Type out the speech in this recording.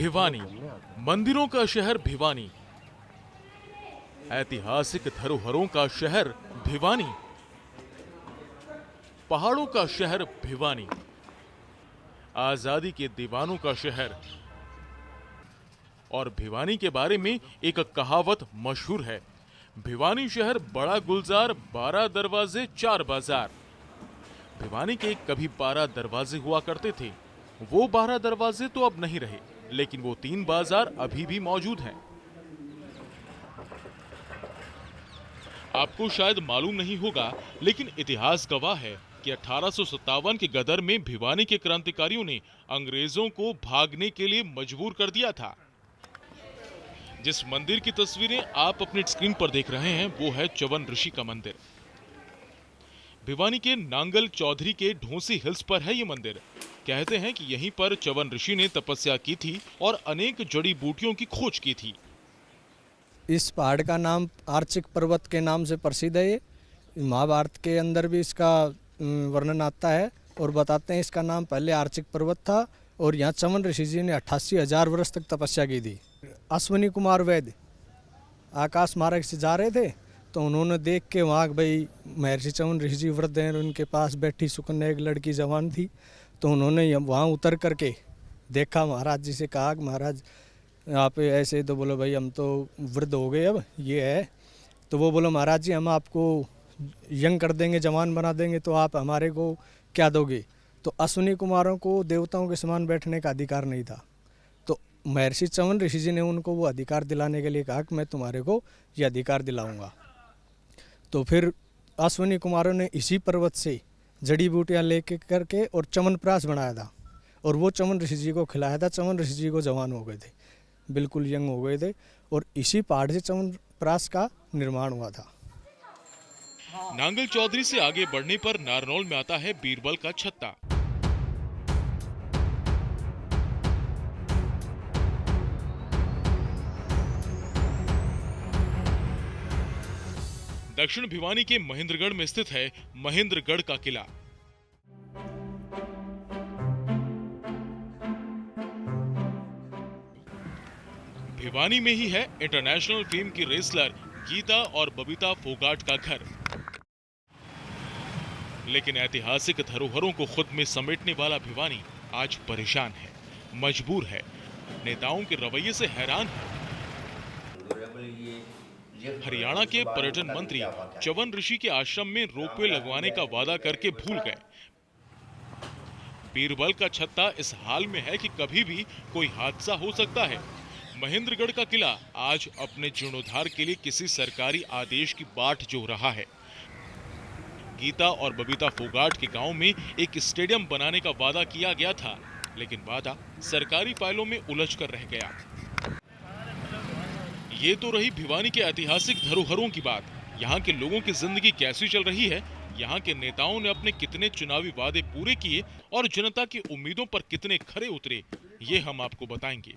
भिवानी, मंदिरों का शहर भिवानी, ऐतिहासिक धरोहरों का शहर भिवानी, पहाड़ों का शहर भिवानी, आजादी के दीवानों का शहर। और भिवानी के बारे में एक कहावत मशहूर है, भिवानी शहर बड़ा गुलजार, 12 दरवाजे 4 बाजार। भिवानी के कभी 12 दरवाजे हुआ करते थे, वो 12 दरवाजे तो अब नहीं रहे, लेकिन वो 3 बाजार अभी भी मौजूद हैं। आपको शायद मालूम नहीं होगा, लेकिन इतिहास गवाह है कि 1857 के गदर में भिवानी के क्रांतिकारियों ने अंग्रेजों को भागने के लिए मजबूर कर दिया था। जिस मंदिर की तस्वीरें आप अपनी स्क्रीन पर देख रहे हैं, वो है चवन ऋषि का मंदिर। भिवानी के नांगल चौधरी के ढोंसी हिल्स पर है ये मंदिर। कहते हैं कि यहीं पर चवन ऋषि ने तपस्या की थी और अनेक जड़ी बूटियों की खोज की थी। इस पहाड़ का नाम आर्चिक पर्वत के नाम से प्रसिद्ध है। ये महाभारत के अंदर भी इसका वर्णन आता है और बताते हैं इसका नाम पहले आर्चिक पर्वत था और यहाँ चवन ऋषि जी ने 88,000 वर्ष तक तपस्या की थी। अश्विनी कुमार वैद्य आकाश मार्ग से जा रहे थे तो उन्होंने देख के वहाँ भाई महर्षि चवन ऋषि जी वृद्ध हैं, उनके पास बैठी सुकन्या एक लड़की जवान थी, तो उन्होंने वहाँ उतर करके देखा, महाराज जी से कहा कि महाराज आप ऐसे, तो बोलो भाई हम तो वृद्ध हो गए, अब ये है। तो वो बोलो महाराज जी हम आपको यंग कर देंगे, जवान बना देंगे, तो आप हमारे को क्या दोगे। तो अश्विनी कुमारों को देवताओं के समान बैठने का अधिकार नहीं था, तो महर्षि चवन ऋषि जी ने उनको वो अधिकार दिलाने के लिए कहा कि मैं तुम्हारे को ये अधिकार दिलाऊंगा। तो फिर अश्विनी कुमारों ने इसी पर्वत से जड़ी बूटियाँ लेके करके और चमनप्राश बनाया था और वो चवन ऋषि जी को खिलाया था। चवन ऋषि जी को जवान हो गए थे, बिल्कुल यंग हो गए थे, और इसी पहाड़ से चमनप्राश का निर्माण हुआ था। नांगल चौधरी से आगे बढ़ने पर नारनौल में आता है बीरबल का छत्ता। दक्षिण भिवानी के महेंद्रगढ़ में स्थित है महेंद्रगढ़ का किला। भिवानी में ही है इंटरनेशनल फेम की रेसलर गीता और बबीता फोगाट का घर। लेकिन ऐतिहासिक धरोहरों को खुद में समेटने वाला भिवानी आज परेशान है, मजबूर है, नेताओं के रवैये से हैरान है। हरियाणा के पर्यटन मंत्री चवन ऋषि के आश्रम में रोपवे लगवाने का वादा करके भूल गए। बीरबल का छत्ता इस हाल में है कि कभी भी कोई हादसा हो सकता है। महेंद्रगढ़ का किला आज अपने जीर्णोद्धार के लिए किसी सरकारी आदेश की बाट जोह रहा है। गीता और बबीता फोगाट के गांव में एक स्टेडियम बनाने का वादा किया गया था, लेकिन वादा सरकारी फाइलों में उलझ कर रह गया। ये तो रही भिवानी के ऐतिहासिक धरोहरों की बात। यहाँ के लोगों की जिंदगी कैसी चल रही है, यहाँ के नेताओं ने अपने कितने चुनावी वादे पूरे किए और जनता की उम्मीदों पर कितने खरे उतरे, ये हम आपको बताएंगे।